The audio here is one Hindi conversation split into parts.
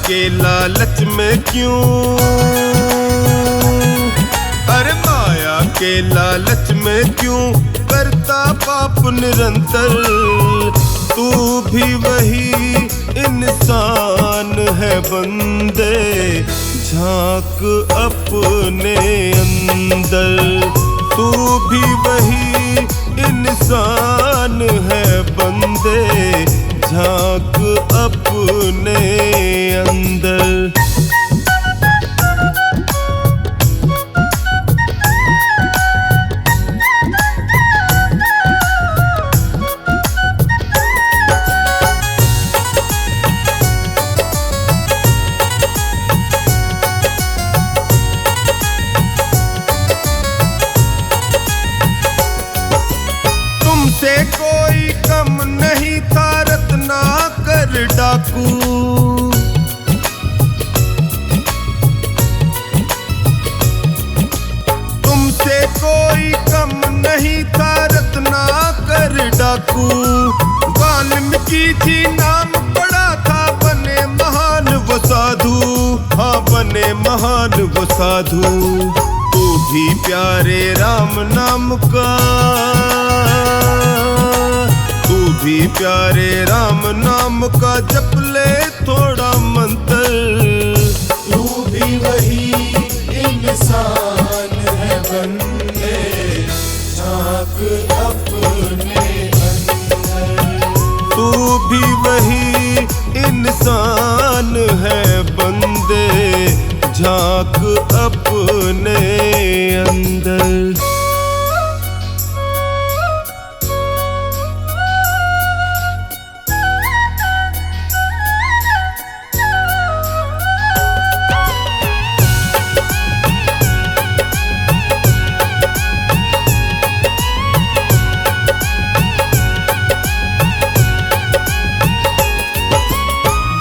के लालच में क्यों, अरे माया के लालच में क्यों करता पाप निरंतर। तू भी वही इंसान है बंदे, झांक अपने अंदर। तू भी वही इंसान है बंदे, झांक अपने अंदर। तुमसे कोई कम नहीं था रत्नाकर डाकू, तुमसे कोई कम नहीं था रत्नाकर डाकू। वाल्मीकि जी नाम पड़ा था, बने महान वो साधु, हाँ बने महान वो साधु। तू भी प्यारे राम नाम का, तू भी प्यारे राम नाम का जप ले थोड़ा मंत्र। तू भी वही इंसान है बंदे, झांक अपने अंदर। तू भी वही इंसान है बंदे, झांक अपने अंदर।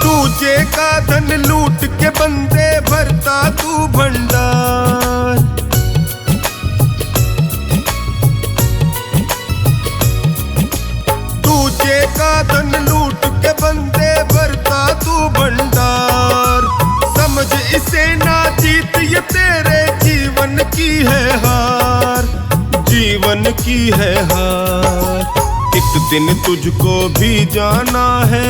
तुझे का धन लूट के बंदे भरता तू भंडार। तुझे का धन लूट के बंदे भरता तू भंडार। समझ इसे ना जीत ये तेरे जीवन की है हार, जीवन की है हार। एक दिन तुझको भी जाना है,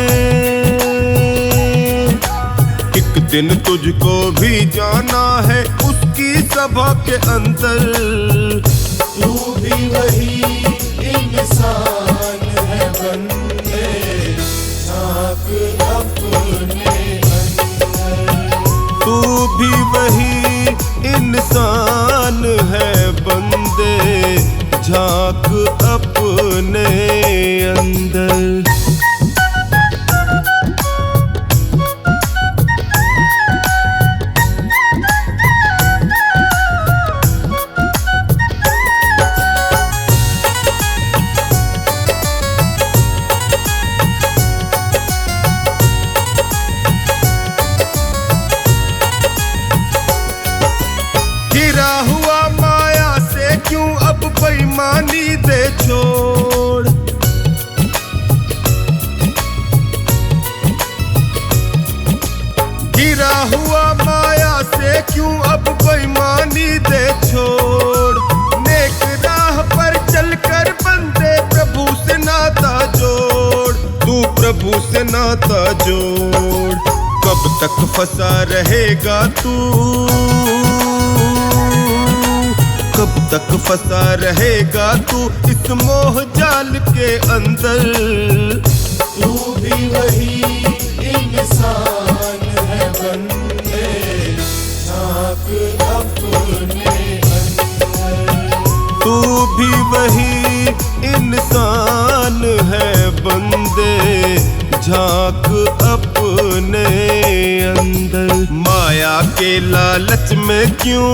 एक दिन तुझको भी जाना है उसकी सभा के अंदर। तू भी वही इंसान है बंदे, झांक अपने अंदर। तू भी वही इंसान है बंदे, झांक अपने अंदर। गिरा हुआ माया से क्यों अब बेईमानी दे छोड़। गिरा हुआ माया से क्यों अब बेईमानी दे छोड़। नेक राह पर चलकर बंदे प्रभु से नाता जोड़, तू प्रभु से नाता जोड़। कब तक फंसा रहेगा तू, कब तक फंसा रहेगा तू इस मोह जाल के अंदर। तू भी वही इंसान है बंदे, झांक अपने अंदर। तू भी वही इंसान है बंदे, झांक अपने अंदर। माया के लालच में क्यों,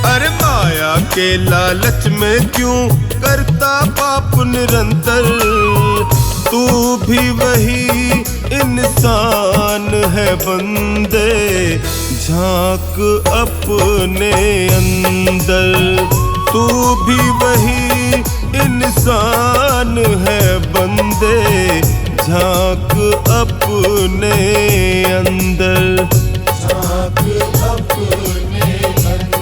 अरे माया के लालच में क्यों करता पाप निरंतर। तू भी वही इंसान है बंदे, झांक अपने अंदर। तू भी वही इंसान है बंदे, झांक अपने अंदर। झांक अपने अंदर।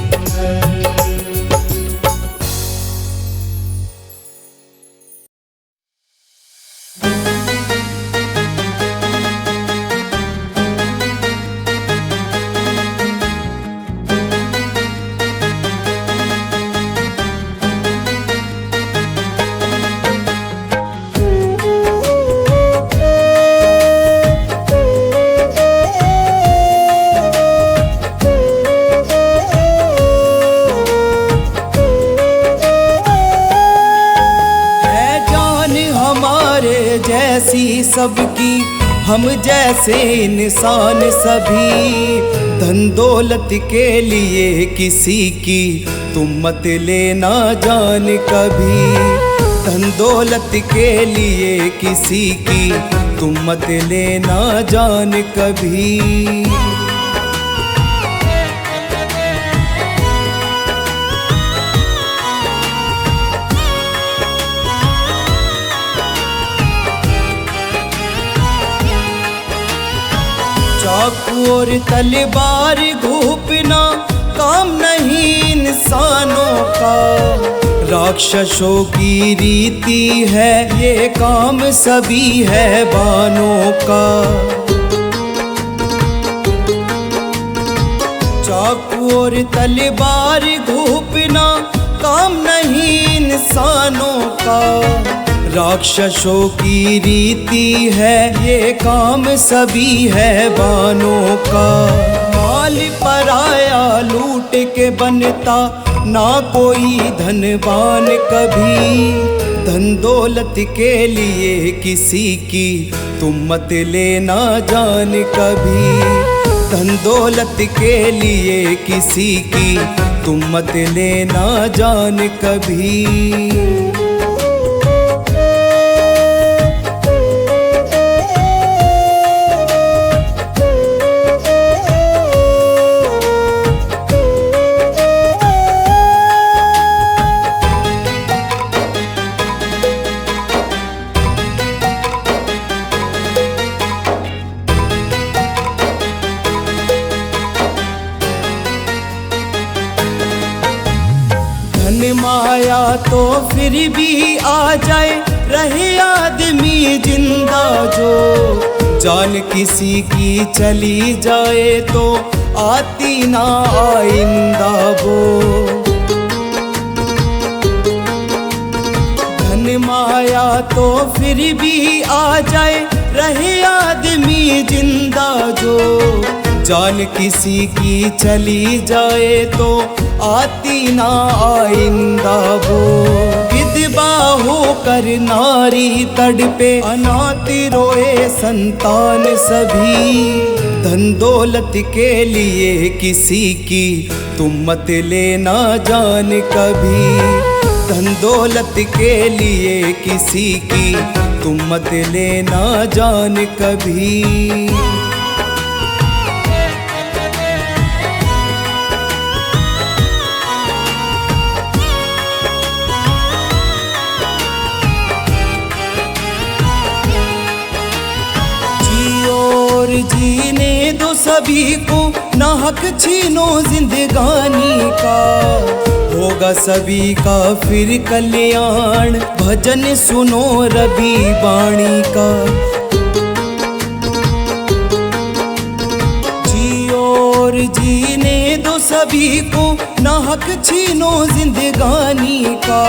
जैसी सबकी हम जैसे इंसान सभी, धन दौलत के लिए किसी की तुम मत लेना जान कभी। धन दौलत के लिए किसी की तुम मत लेना जान कभी। चाकू और तलवार घूपना काम नहीं इंसानों का, राक्षसों की रीति है ये काम सभी है बानों का। चाकू और तलवार घूपना काम नहीं इंसानों का, राक्षसों की रीति है ये काम सभी है बानों का। माल पराया लूट के बनता ना कोई धनवान कभी। धन दौलत के लिए किसी की तुम मत लेना जान कभी। धन दौलत के लिए किसी की तुम मत लेना जान कभी। धन माया तो फिर भी आ जाए, रहे आदमी जिंदा जो। जान किसी की चली जाए तो आती ना आइंदा वो। धन माया तो फिर भी आ जाए, रहे आदमी जिंदा जो। जान किसी की चली जाए तो आती ना आइंदा वो। विधवा होकर नारी तड़पे, अनाथ रोए संतान सभी। धन दौलत के लिए किसी की तुम मत लेना जान कभी। धन दौलत के लिए किसी की तुम मत लेना जान कभी। जीने दो सभी को, ना हक छीनो जिंदगानी का। होगा सभी का फिर कल्याण, भजन सुनो रवि वाणी का। जियो और जीने दो सभी को, ना हक छीनो जिंदगानी का।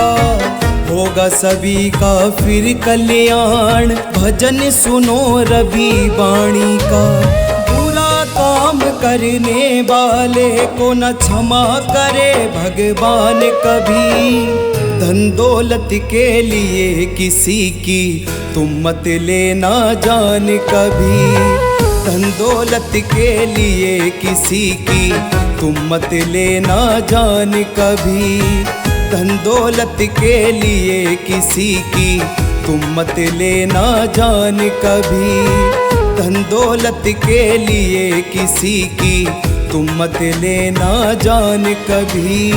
होगा सभी का फिर कल्याण, भजन सुनो रवि वाणी का। बुरा काम करने वाले को न क्षमा करे भगवान कभी। धन दौलत के लिए किसी की तुम मत लेना जान कभी। धन दौलत के लिए किसी की तुम मत लेना जान कभी। धन दौलत के लिए किसी की तुम मत लेना जान कभी। धन दौलत के लिए किसी की तुम मत लेना जान कभी।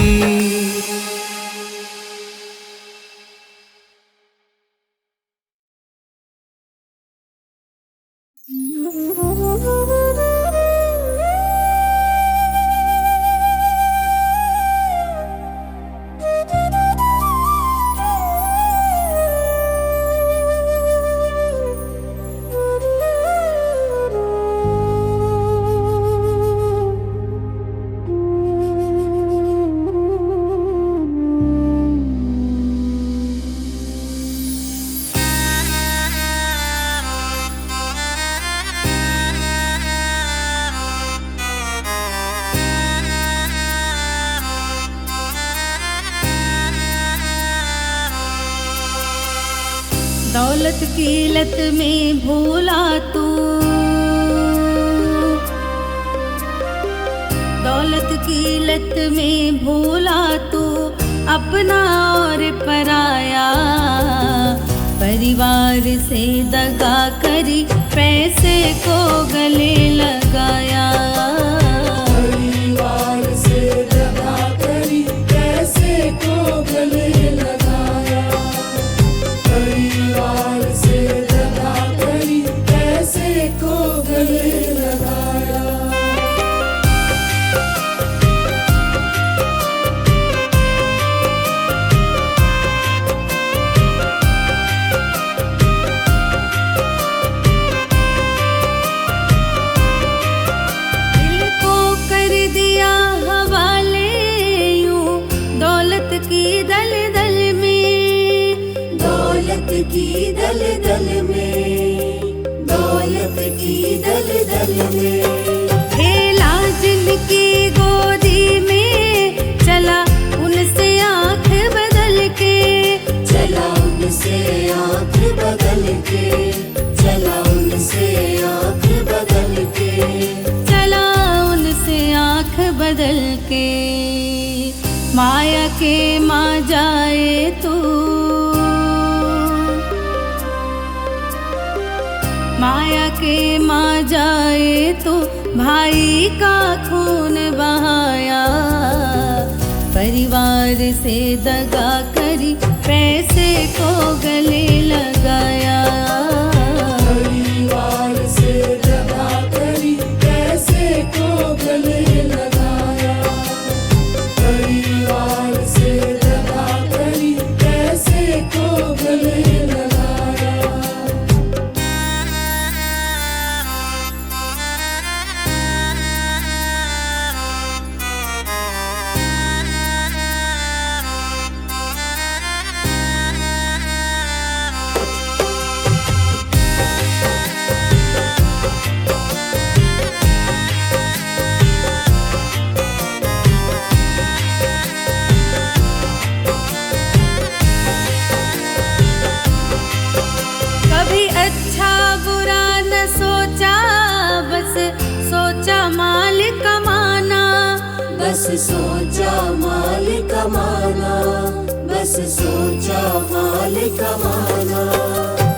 दौलत की लत में भूला तू, दौलत की लत में भूला तू अपना और पराया। परिवार से दगा करी पैसे को गले लगाया। परिवार से दगा करी पैसे को गले लगाया। परिवार से दगा करी पैसे को गले लगाया। की दलदल में, दौलत की दलदल में खेला जिनकी गोदी में, चला उनसे आंख बदल के, चला उनसे आंख बदल के, चला उनसे आंख बदल के, चला उनसे आंख बदल के। माया के माँ जाए तू, माया के माँ जाए तो भाई का खून बहाया। परिवार से दगा करी पैसे को गले लगाया। परिवार से दगा करी पैसे को गले लगाया। परिवार से दगा करी पैसे को गले लगाया। कभी अच्छा बुरा न सोचा, बस सोचा माल कमाना, बस सोचा माल कमाना, बस सोचा माल कमाना।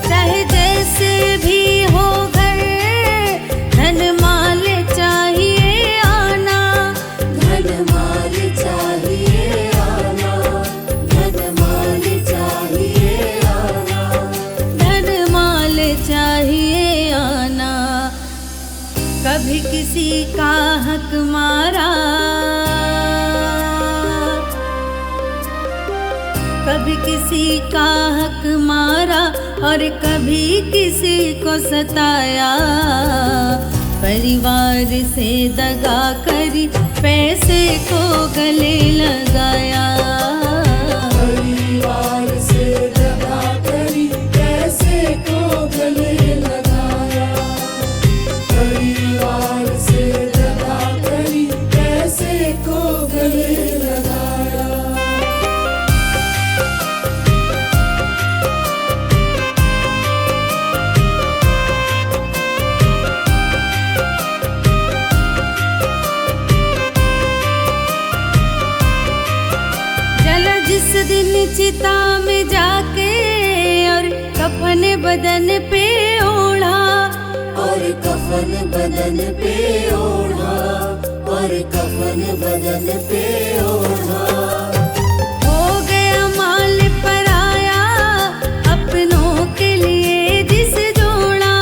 चाहे जैसे भी हो घर, धन माल चाहिए आना, धन माल चाहिए आना, धन माल चाहिए आना, धन माल चाहिए आना। कभी किसी का हक मारा, कभी किसी का हक मारा और कभी किसी को सताया। परिवार से दगा करी पैसे को गले लगाया। परिवार से दगा करी पैसे को गले लगाया। परिवार से दगा करी पैसे को गले लगाया। जला जिस दिन चिता में जाके और कफन बदन पे ओढ़ा, और कफन बदन पे ओढ़ा, और कफन बदन पे ओढ़ा। हो गया माल पराया अपनों के लिए जिस जोड़ा,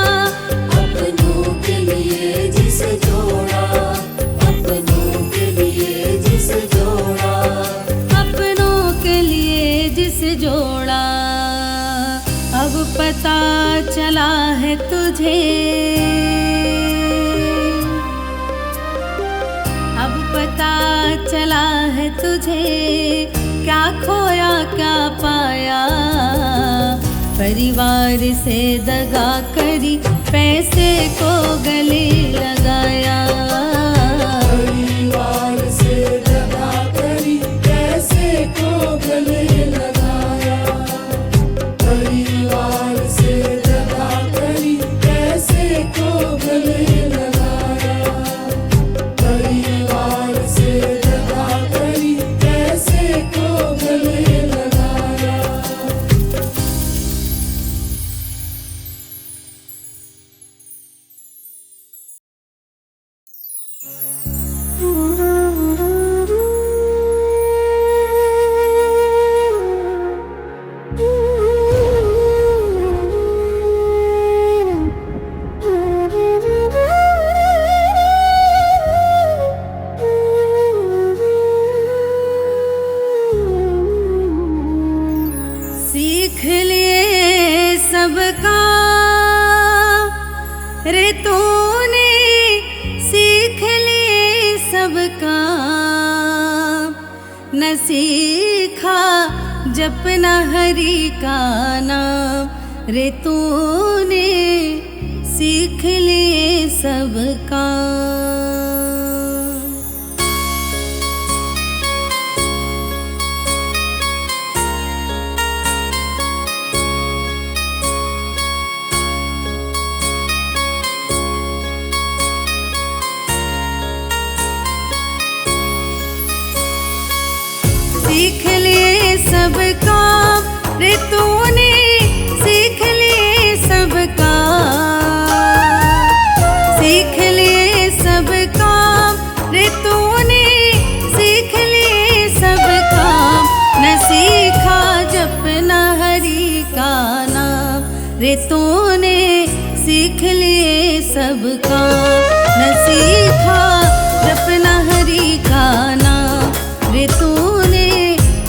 अपनों के लिए जिस जोड़ा, अपनों के लिए जिस जोड़ा, अपनों के लिए जिस जोड़ा। अब पता चला है तुझे, अब पता चला है तुझे, क्या खोया क्या पाया। परिवार से दगा करी पैसे को गले लगाया। परिवार से दगा करी पैसे को गले लगाया। परिवार से न सीखा जपना हरि का नाम रे तूने सीख लिए सब काम। सीख लिए सब काम रे तूने सीख लिए सब काम। सीख लिए सब काम रे तूने सीख लिए सब काम। न सीखा जपना हरि का नाम रे तूने सीख लिए सब काम। न सीखा जपना हरि का नाम रे तूने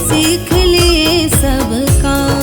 सीख लिए सब काम।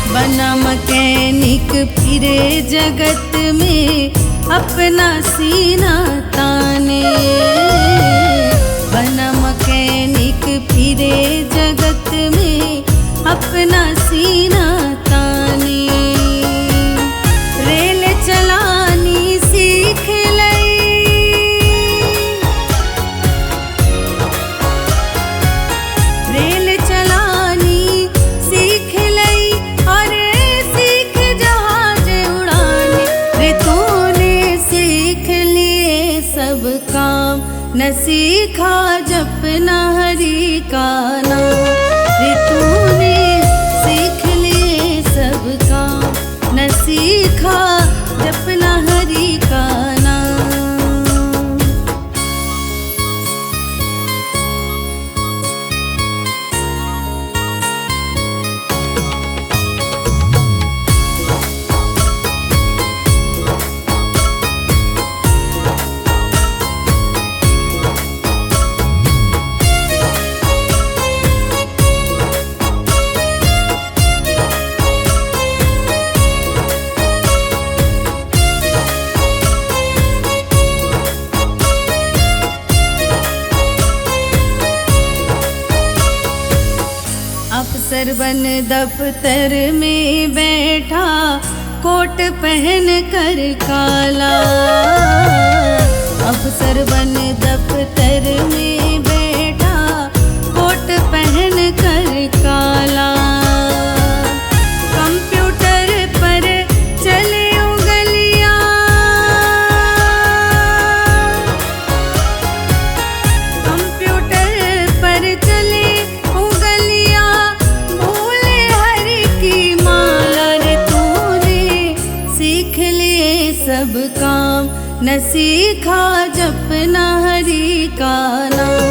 बना मैकेनिक फिरे जगत में अपना सीना ताने। बना मैकेनिक फिरे जगत में अपना सीना ताने। रेल चलानी सीख लई। रेल चलानी सीख लई और सीख जहाज उड़ाने रे तूने सीख लिए सब काम। न सीखा जपना हरि का नाम रे तूने सीख लिए सब काम। न सीखा जपना हरि का नाम। अफसर बन दफ्तर में बैठा कोट पहन कर काला। अफसर बन दफ्तर में बैठा कोट पहन कर काला। कंप्यूटर पर चले उंगलियां। कंप्यूटर पर चले उंगलियां भूले हरि की माला रे तूने सीख लिए सब काम। न सीखा जपना हरि का नाम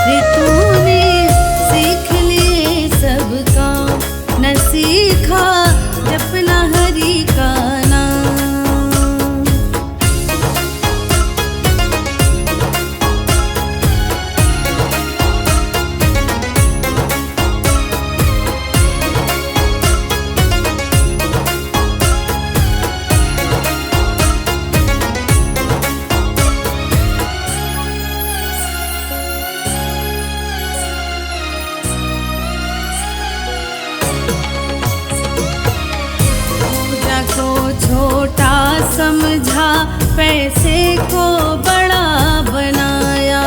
रे तूने सीख लिए सब काम। न सीखा जपना हरि का नाम। छोटा समझा पैसे को बड़ा बनाया।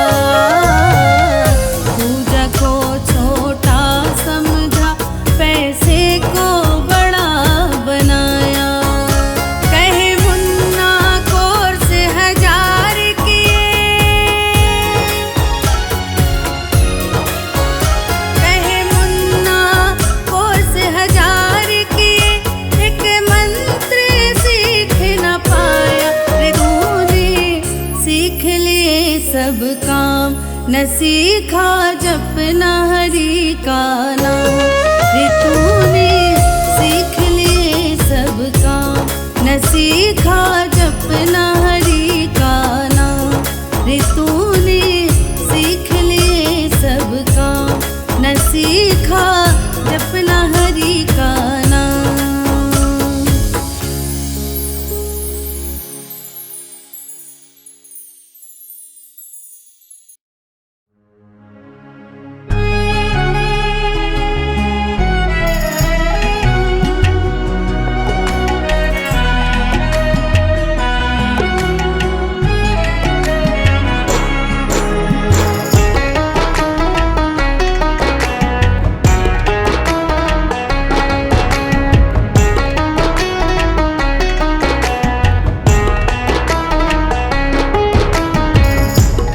पूजा को छोटा समझा पैसे को बड़ा बनाया। कहे मुन्ना कोर्स 1000 किए। कहे मुन्ना कोर्स 1000 किए एक मंत्र सीख न पाया रे तूने सीख लिए सब काम। न सीखा जपना हरि का नाम रे तू सीखा जपना हरि का नाम रे तूने सीख लिए सब काम न सीखा जपना हरि का नाम।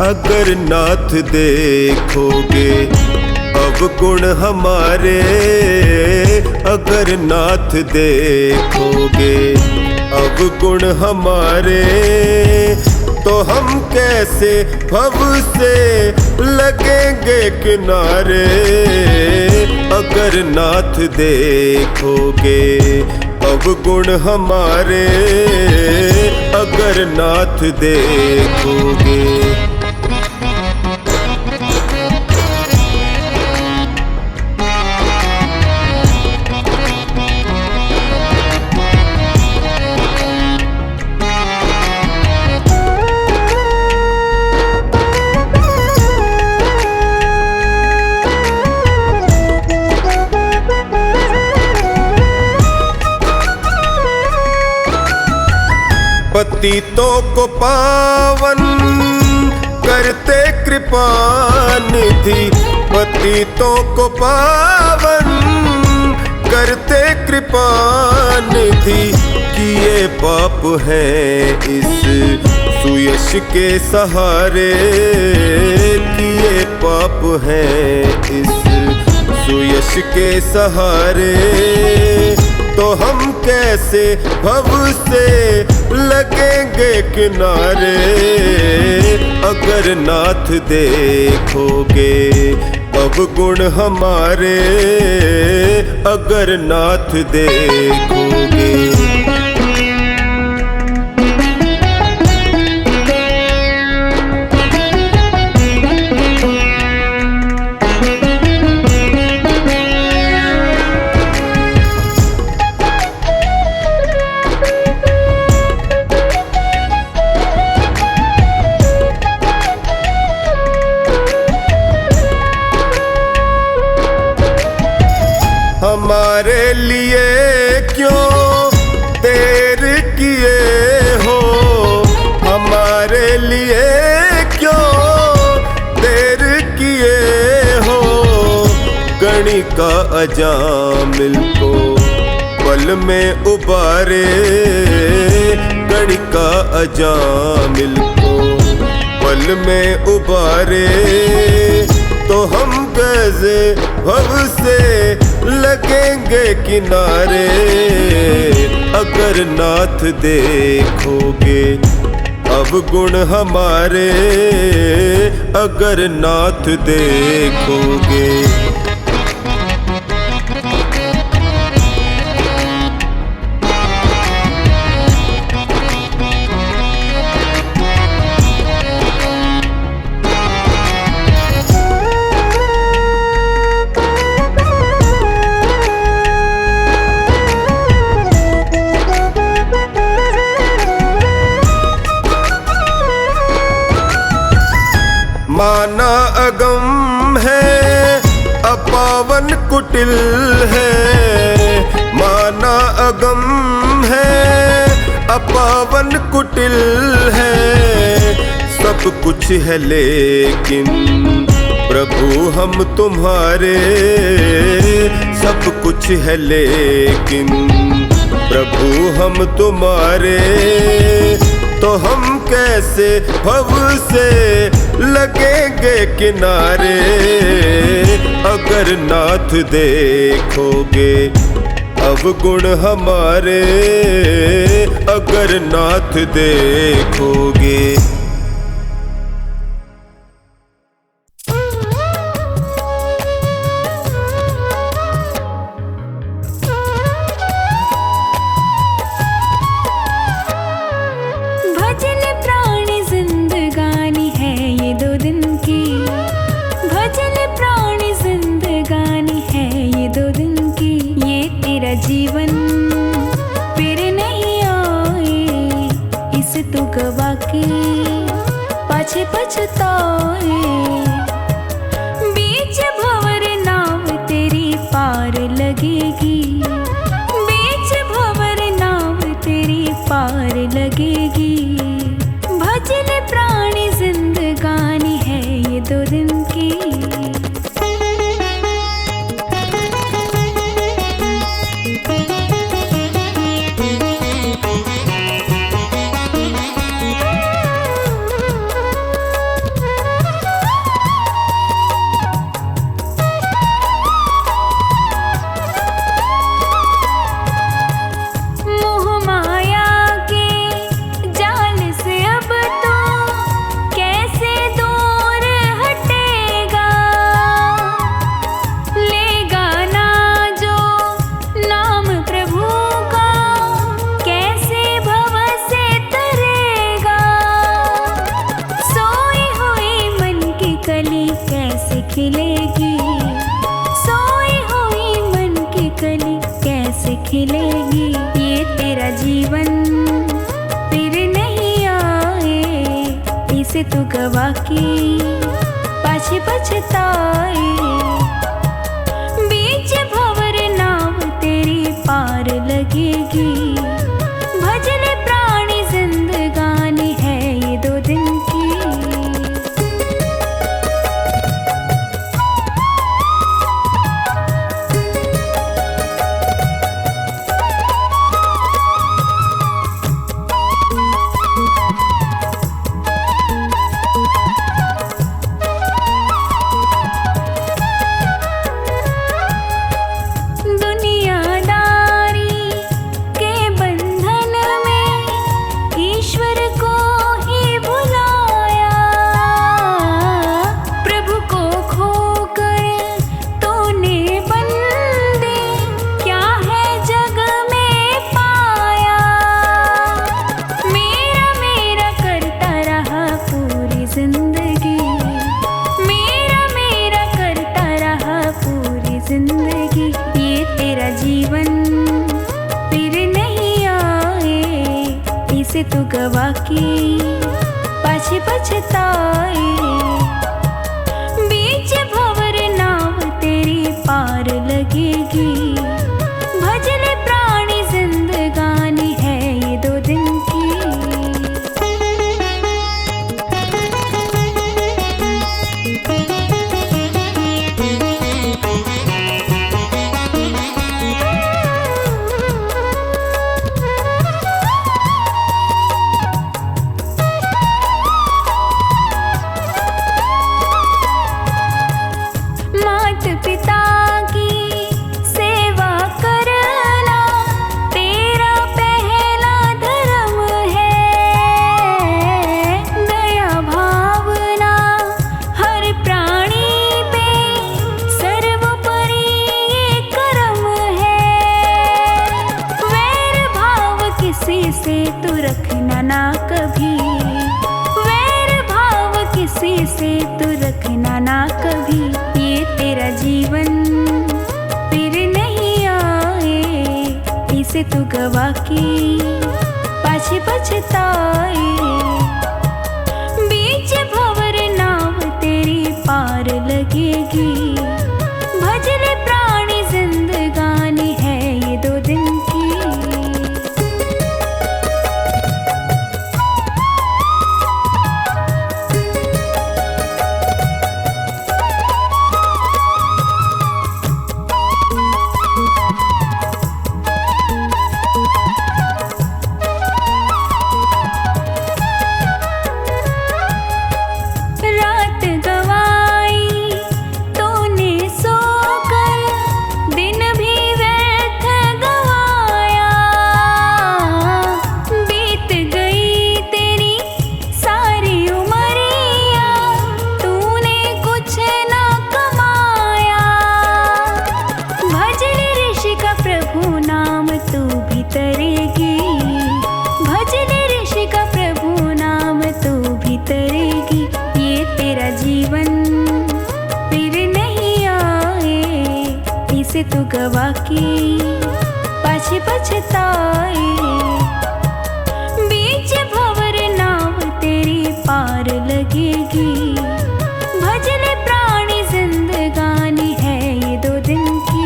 अगर नाथ देखोगे अवगुण हमारे, अगर नाथ देखोगे अवगुण हमारे, तो हम कैसे भव से लगेंगे किनारे। अगर नाथ देखोगे अवगुण हमारे, अगर नाथ देखोगे। पतितों को पावन करते कृपा निधि, पतितों को पावन करते कृपा निधि। किए पाप हैं इस सुयश के सहारे, किए पाप हैं इस सुयश के सहारे, तो हम कैसे भव से लगेंगे किनारे। अगर नाथ देखोगे अवगुण हमारे, अगर नाथ देखोगे। हमारे लिए क्यों देर किए हो, हमारे लिए क्यों देर किए हो। गणिका अजामिल को पल में उबारे, गणिका अजामिल को पल में उबारे, तो हम कैसे भव से लगेंगे किनारे। अगर नाथ देखोगे अवगुण हमारे, अगर नाथ देखोगे। माना अगम है अपावन कुटिल है, माना अगम है अपावन कुटिल है। सब कुछ है लेकिन प्रभु हम तुम्हारे, सब कुछ है लेकिन प्रभु हम तुम्हारे, तो हम कैसे भव से लगेंगे किनारे। अगर नाथ देखोगे अवगुण हमारे, अगर नाथ देखोगे। पछताए। बीच भंवर नाव तेरी पार लगेगी, बीच भंवर नाव तेरी पार लगेगी। भजन प्राणी जिंदगानी है ये 2 दिन की। खिलेगी, सोई हुई मन की कली कैसे खिलेगी। ये तेरा जीवन फिर नहीं आए, इसे तू गवा के पाछे पछताए। बीच भंवर नाव तेरी पार लगेगी। भजन प्राणी जिंदगानी है ये 2 दिन की। जिंदगी ये तेरा जीवन फिर नहीं आए, इसे तू गवा के पाछे पछताए। बीच भंवर नाव तेरी पार लगेगी। भजन प्राणी जिंदगानी है ये 2 दिन की। पिता की सेवा करना तेरा पहला धर्म है। दया भावना हर प्राणी पे सर्वोपरि ये कर्म है। वैर भाव किसी से तू रखना ना कभी, वैर भाव किसी से तू रखना ना कभी। ये तेरा जीवन फिर नहीं आए, इसे तू गवा के पाछे पछताए। बीच भंवर नाव तेरी पार लगेगी। भजन प्राणी जिंदगानी है ये 2 दिन की। से तू गवा के पाछे पछताए। बीच भंवर नाव तेरी पार लगेगी। भज ले प्राणी जिंदगानी है ये 2 दिन की।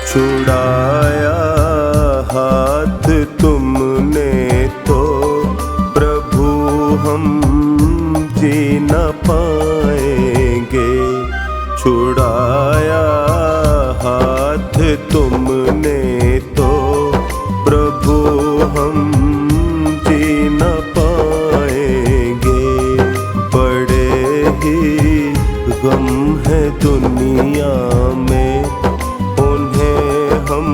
छुड़ाया हाथ तुमने तो प्रभु हम जी न पाएंगे। छुड़ाया हाथ तुमने तो प्रभु हम जी न पाएंगे। बड़े ही गम है दुनिया में हम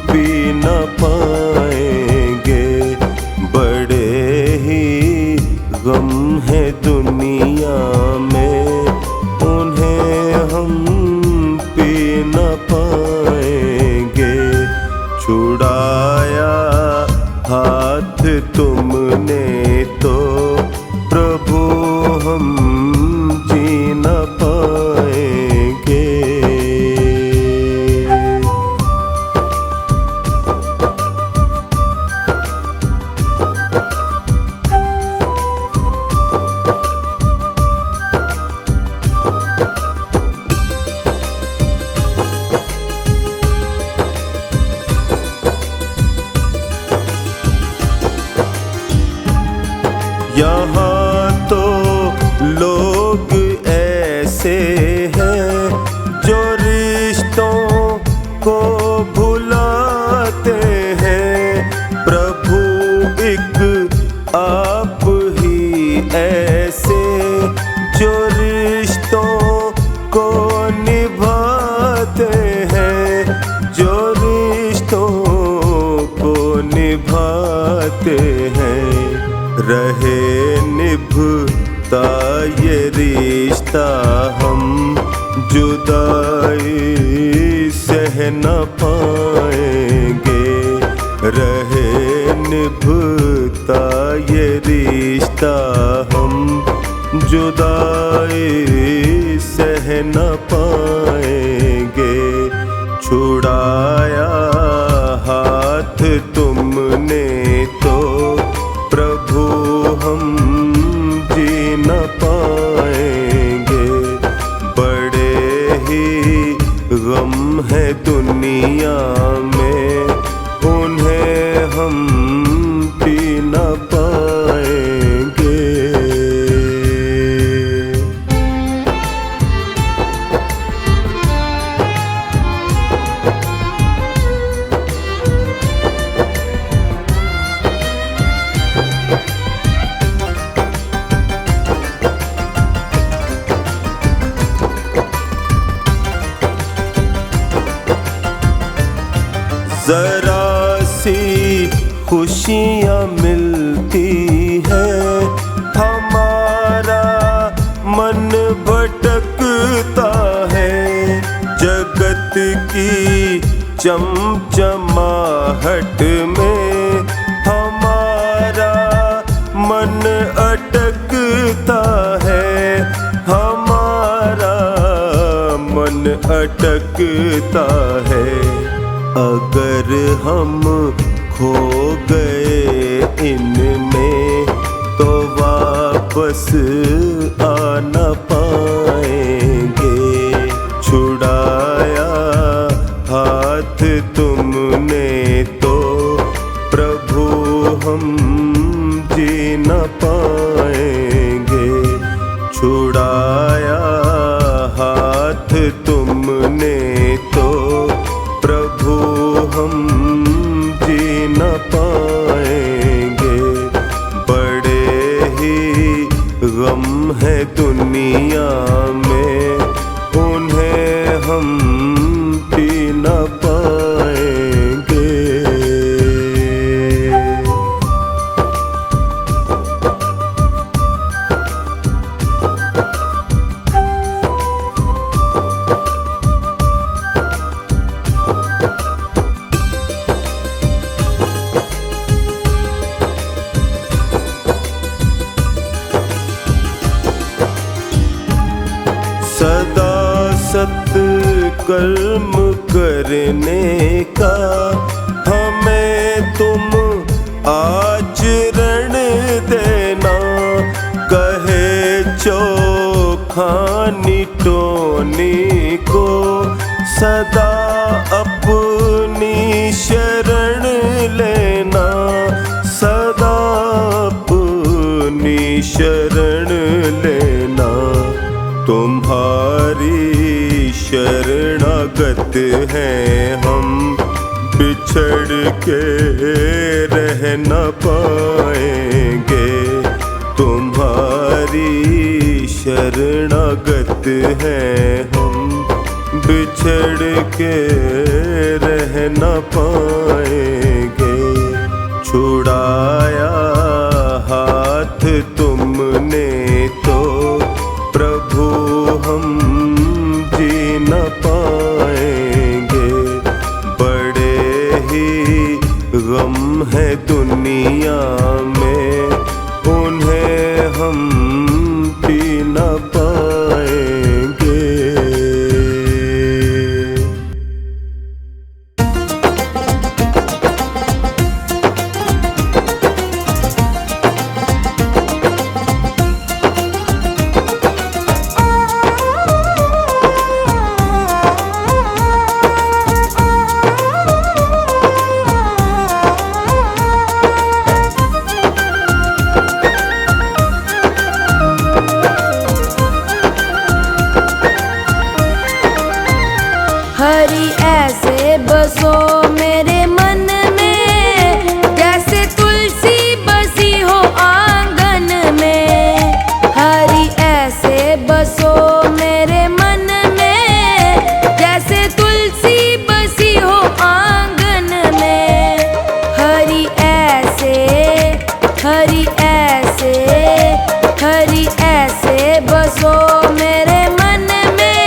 पी न पाएंगे। बड़े ही गम है दुनिया में उन्हें हम पी न पाएंगे। छुड़ाया हाथ तुमने तो प्रभु हम जी न पाएंगे। यहाँ तो लोग ऐसे हैं जो रिश्तों को भुलाते हैं। प्रभु एक आप ही ऐसे जो रिश्तों को निभाते हैं। जो रिश्तों को निभाते हैं। रहे निभता ये रिश्ता हम जुदाई सह न पाएंगे। रहे निभता ये रिश्ता हम जुदाई सह न पाएंगे। छुड़ाया हाथ तुमने तो प्रभु हम जी न पाएंगे। बड़े ही गम है दुनिया में उन्हें हम पी न पाएंगे। जरा सी खुशियाँ मिलती है हमारा मन भटकता है। जगत की चमचमाहट में हमारा मन अटकता है। हमारा मन अटकता है। अगर हम खो गए इनमें तो वापस आ न पाएंगे। छुड़ाया हाथ तुमने तो प्रभु हम हाथ तुमने तो प्रभु हम जी न पाएंगे। बड़े ही गम है दुनिया में, उन्हें हम पी न पाएंगे। सदा सत्कर्म करने का हमें तुम आचरण देना। कहे चोखानी टोनी को सदा अपनी शरण लेना। सदा अपनी शरण लेना। तुम्हारी शरणागत हैं हम, बिछड़ के रह न पाएंगे। तुम्हारी शरणागत हैं हम, बिछड़ के रह न पाएंगे। छुड़ाया हाथ तुमने तो प्रभु हम जी न पाएंगे। बड़े ही गम है दुनिया में, उन्हें हम पी न पाएंगे। हरि ऐसे बसो मेरे मन में, जैसे तुलसी बसी हो आंगन में। हरि ऐसे बसो मेरे मन में, जैसे तुलसी बसी हो आंगन में। हरि ऐसे, हरि ऐसे, हरि ऐसे बसो मेरे मन में,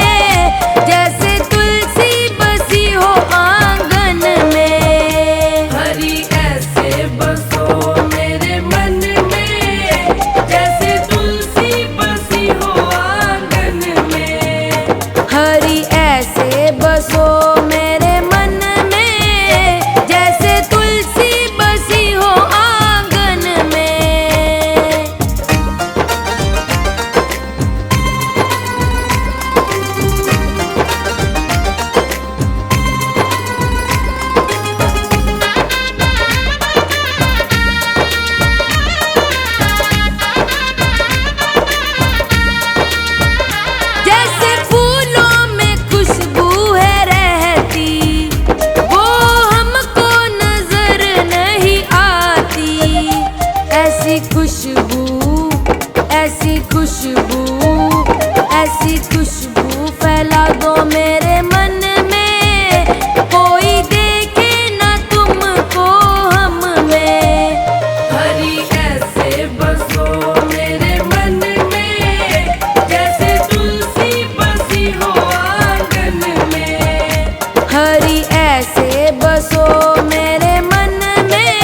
जैसे तुलसी बसी हो आंगन में। हरि ऐसे बसो मेरे मन में, जैसे तुलसी बसी हो आंगन में। हरि ऐसे बसो मेरे मन में, जैसे तुलसी बसी हो आंगन में। जैसे फूलों में खुशबू है रहती, वो हमको नजर नहीं आती। ऐसी खुशबू, ऐसी खुशबू, ऐसी खुशबू फैला दो मेरे मन में, कोई देखे ना तुमको हम में। हरि ऐसे बसो मेरे मन में, जैसे तुलसी बसी हो आंगन में। हरि ऐसे बसो मेरे मन में,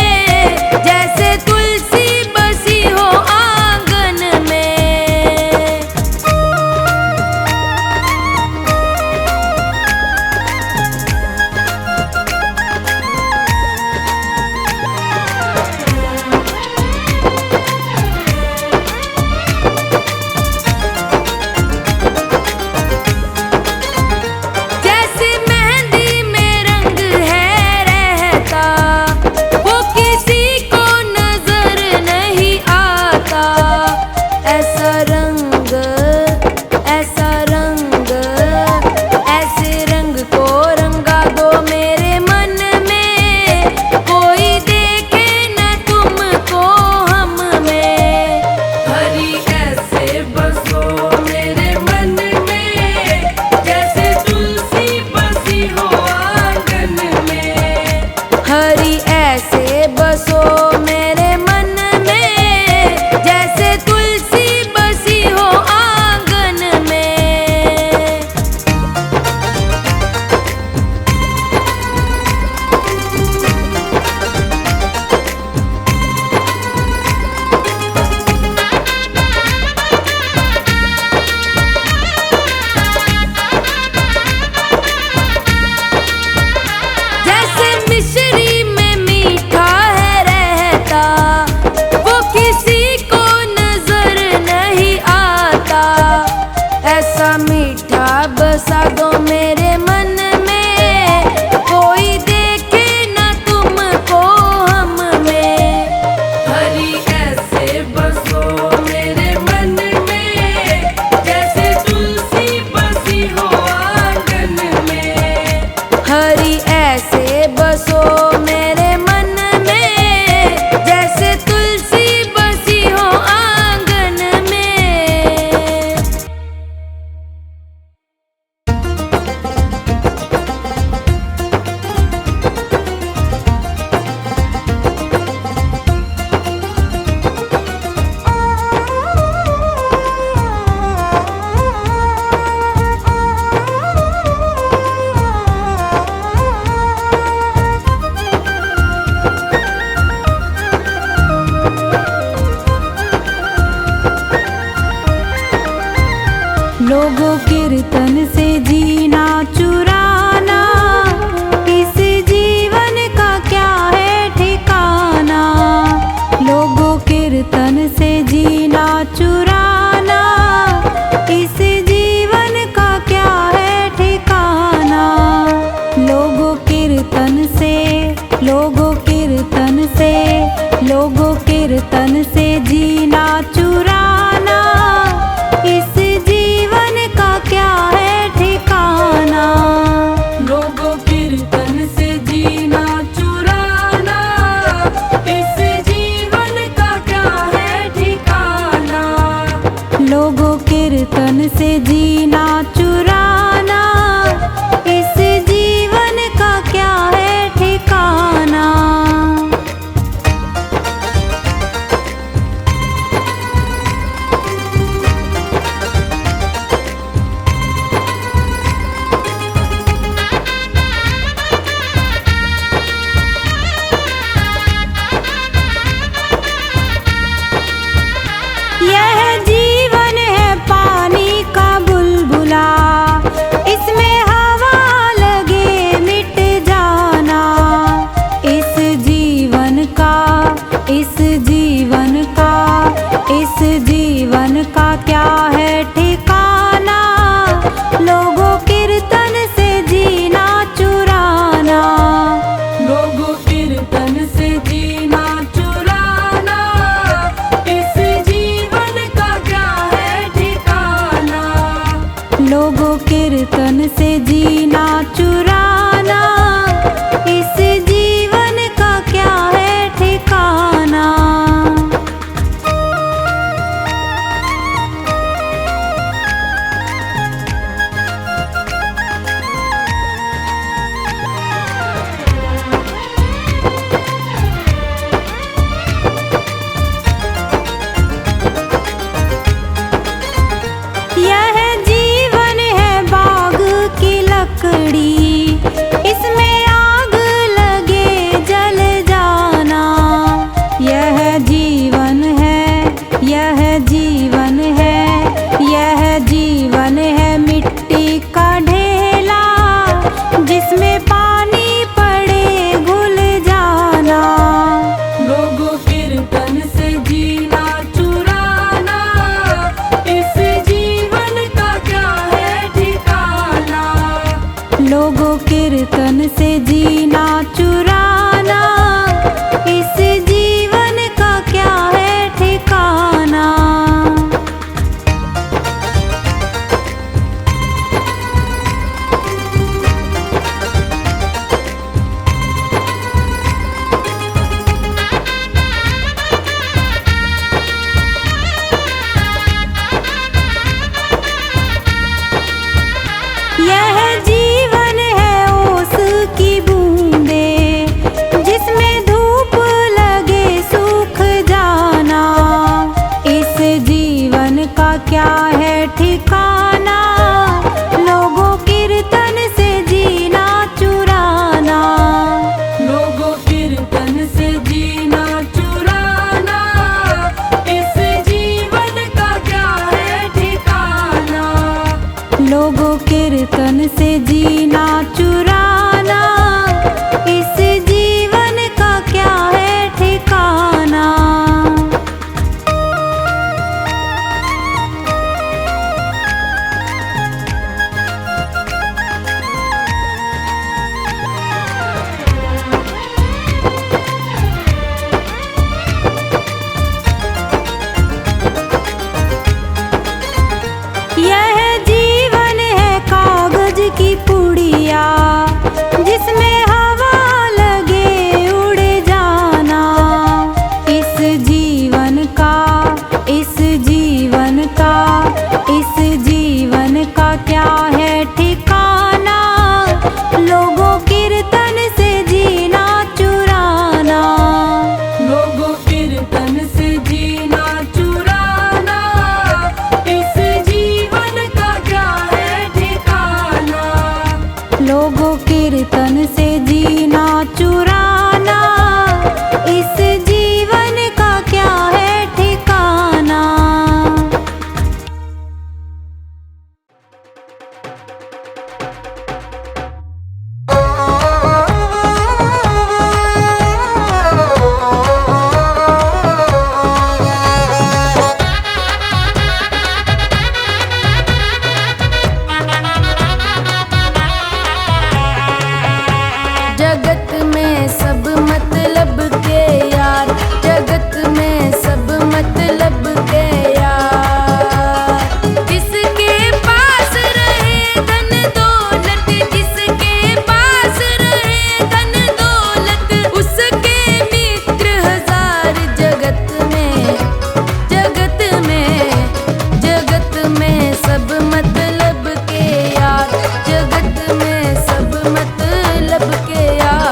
जैसे तुलसी बसी हो आंगन में। दो मेरे मन में, कोई देखे न तुमको हम में। हरि ऐसे बसो मेरे मन में, जैसे तुलसी बसी हो आंगन में। हरि ऐसे बसो मेरे मन में, जैसे तुलसी बसी हो आंगन में। लोगों कीर्तन से जीना चुराना, इस जीवन का क्या है ठिकाना। लोगों कीर्तन से जीना चुराना, इस जीवन का क्या है ठिकाना। लोगों कीर्तन से, लोगों कीर्तन से, लोगों कीर्तन से जीना चुराना, इस जीवन का क्या है ठिकाना। लोगों कीर्तन से जीना चुराना, इस जीवन का क्या है ठिकाना। लोगों कीर्तन से जीना चुराना, इस जीवन का क्या है ठिकाना। यह जीवन है पानी का बुलबुला, इसमें हवा लगे मिट जाना। इस जीवन का, इस जीवन का, इस जीवन का क्या है ठिकाना। लोगों कीर्तन से जीना चुराना। लोगों कीर्तन से जीना चुराना, इस जीवन का क्या है ठिकाना। लोगों कीर्तन से जीना चुराना, इस जीवन का क्या है ठिकाना। यह जीवन है बाग की लकड़ी, इसमें आग लगे जल जाना। यह जीवन है, यह जीवन है, यह जीवन है मिट्टी का ढेला, जिसमें पानी पड़े घुल जाना। लोगों कीर्तन से जीना चुराना, इस जीवन का क्या है ठिकाना। लोगों कीर्तन से जीना चुराना, इस जीवन का क्या है ठिकाना। यह जीवन है ओस की बूंदे, जिसमें धूप लगे सूख जाना। इस जीवन का क्या है ठिकाना। लोगों कीर्तन से जीना चुराना। लोगों कीर्तन से जीना चुराना, इस जीवन का क्या है ठिकाना। लोगों कीर्तन से जीना चुराना, इस जीवन का क्या है ठिकाना। लोगों कीर्तन से जीना चुराना, इस जीवन का क्या है ठिकाना। जगत में सब मतलब के यार, जगत में सब मतलब के यार। जिसके पास रहे धन दौलत, जिसके पास रहे धन दौलत, उसके मित्र हजार जगत में। जगत में, जगत में सब मतलब के यार, जगत में सब मतलब के यार।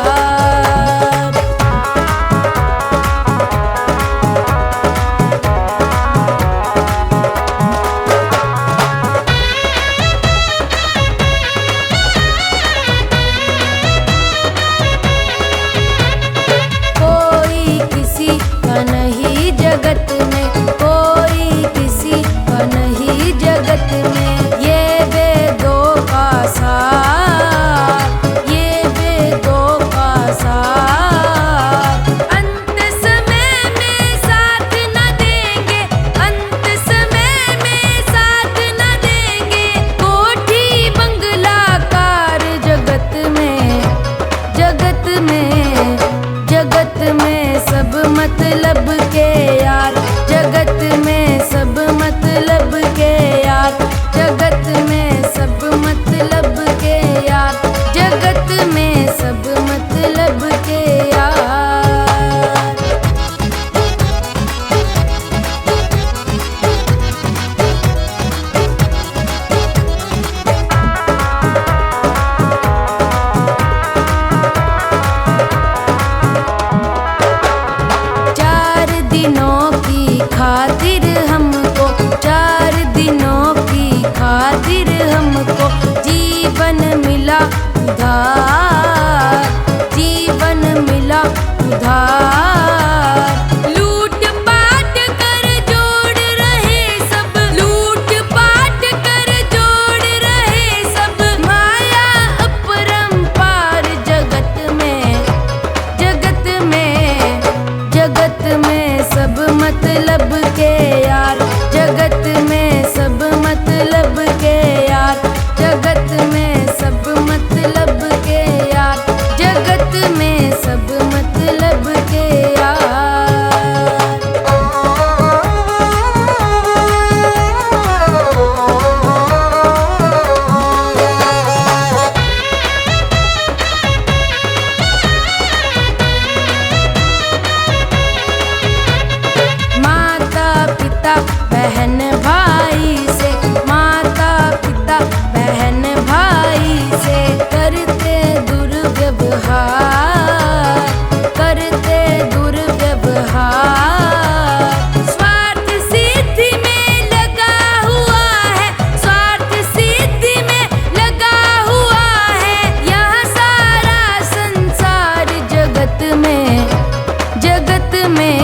कोई किसी का नहीं जगत में, कोई किसी का नहीं जगत में। ये वेदों का सार, ये वेदों का सार। अंत समय में साथ न देंगे, अंत समय में साथ न देंगे। कोठी बंगला कार जगत में। जगत में, जगत में सब मतलब के यार, जगत में सब मतलब के यार, जगत में सब मतलब के यार, जगत में सब मतलब के यार। चार दिनों की खातिर हमको, चार दिनों की खातिर हमको जीवन मिला उधार, जीवन मिला उधार। लूट पाट कर जोड़ रहे सब, लूट पाट कर जोड़ रहे सब। माया अपरंपार जगत में। जगत में, जगत में सब मतलब के यार, जगत में सब मतलब के यार, जगत में सब मतलब के यार, जगत में सब मतलब के यार। माता पिता बहन भाई से, माता पिता बहन भाई से करते दुर्व्यवहार, करते दुर्व्यवहार। स्वार्थ सिद्धि में लगा हुआ है, स्वार्थ सिद्धि में लगा हुआ है यह सारा संसार। जगत में, जगत में,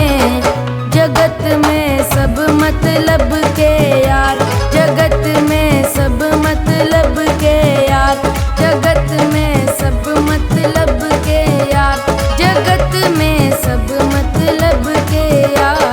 जगत में सब मतलब के यार, जगत में सब मतलब के यार, जगत में सब मतलब के यार, जगत में सब मतलब के यार।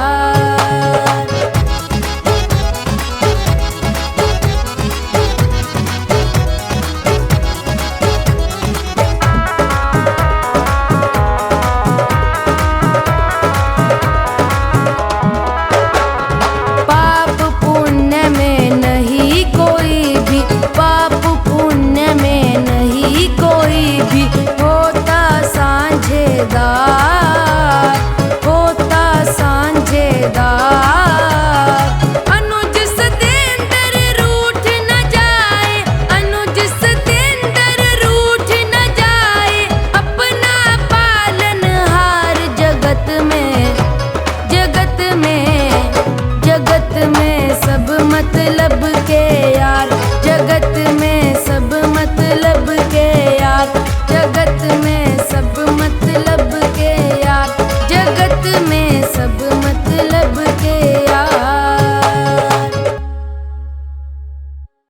पाप पुण्य में नहीं कोई भी, पाप पुण्य में नहीं कोई भी होता साझेदार।